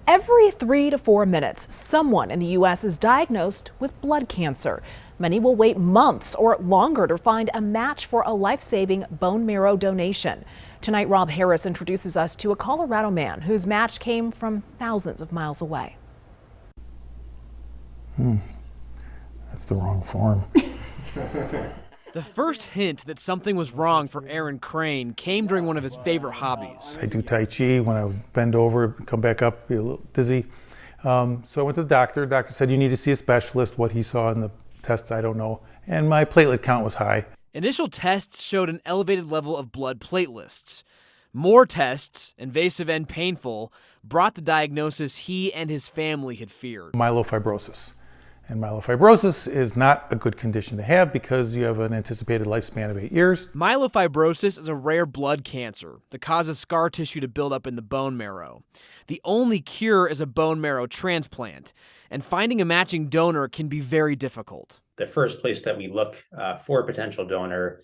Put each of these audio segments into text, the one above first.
Every 3 to 4 minutes, someone in the U.S. is diagnosed with blood cancer. Many will wait months or longer to find a match for a life-saving bone marrow donation. Tonight, Rob Harris introduces us to a Colorado man whose match came from thousands of miles away. That's the wrong form. The first hint that something was wrong for Aaron Crane came during one of his favorite hobbies. I do Tai Chi. When I would bend over, come back up, be a little dizzy. So I went to the doctor. The doctor said, you need to see a specialist. What he saw in the tests, I don't know. And my platelet count was high. Initial tests showed an elevated level of blood platelets. More tests, invasive and painful, brought the diagnosis he and his family had feared. Myelofibrosis. And myelofibrosis is not a good condition to have because you have an anticipated lifespan of 8 years. Myelofibrosis is a rare blood cancer that causes scar tissue to build up in the bone marrow. The only cure is a bone marrow transplant, and finding a matching donor can be very difficult. The first place that we look for a potential donor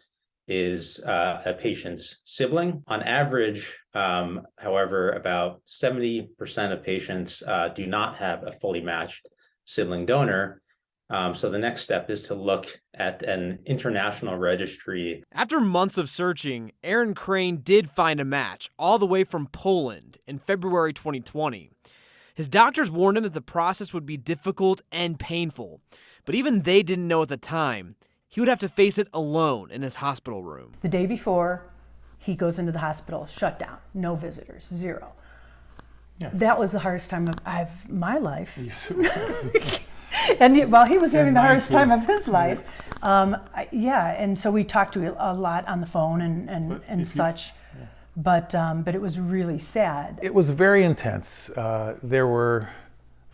is a patient's sibling. On average, however, about 70% of patients do not have a fully matched sibling donor. So the next step is to look at an international registry. After months of searching, Aaron Crane did find a match all the way from Poland in February 2020. His doctors warned him that the process would be difficult and painful, but even they didn't know at the time he would have to face it alone in his hospital room. The day before, he goes into the hospital, shut down, no visitors, zero. Yeah. That was the hardest time of my life. Yes, it was. And he was having the hardest time of his life. And so we talked to a lot on the phone and such. Yeah. But it was really sad. It was very intense. There were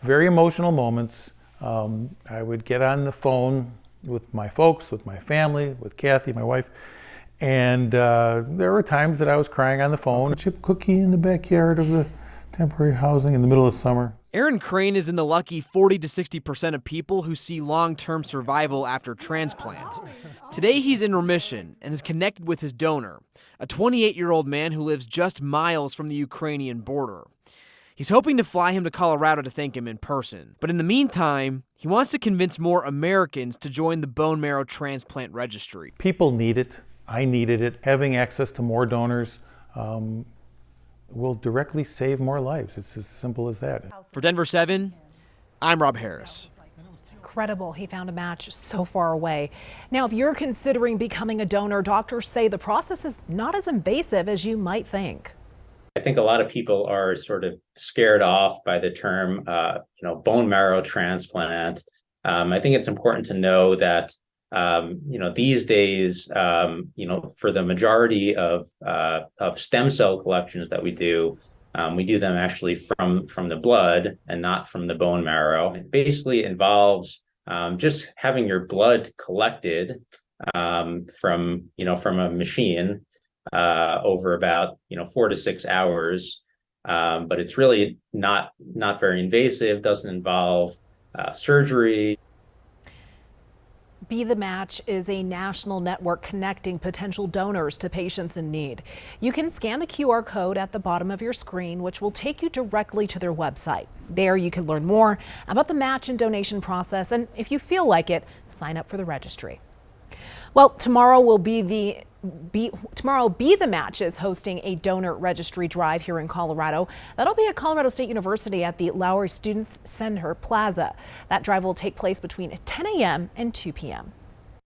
very emotional moments. I would get on the phone with my folks, with my family, with Kathy, my wife, and there were times that I was crying on the phone. A chip cookie in the backyard of the temporary housing in the middle of summer. Aaron Crane is in the lucky 40 to 60% of people who see long-term survival after transplant. Today he's in remission and is connected with his donor, a 28-year-old man who lives just miles from the Ukrainian border. He's hoping to fly him to Colorado to thank him in person. But in the meantime, he wants to convince more Americans to join the bone marrow transplant registry. People need it. I needed it. Having access to more donors will directly save more lives. It's as simple as that. For Denver 7, I'm Rob Harris. It's incredible he found a match so far away. Now, if you're considering becoming a donor, doctors say the process is not as invasive as you might think. I think a lot of people are sort of scared off by the term, bone marrow transplant. I think it's important to know that these days, for the majority of stem cell collections that we do them actually from the blood and not from the bone marrow. It basically involves just having your blood collected from a machine over about 4 to 6 hours, but it's really not very invasive. Doesn't involve surgery. Be the Match is a national network connecting potential donors to patients in need. You can scan the QR code at the bottom of your screen, which will take you directly to their website. There you can learn more about the match and donation process, and if you feel like it, sign up for the registry. Well, tomorrow Be the Match is hosting a donor registry drive here in Colorado. That'll be at Colorado State University at the Lowry Students Center Plaza. That drive will take place between 10 a.m. and 2 p.m.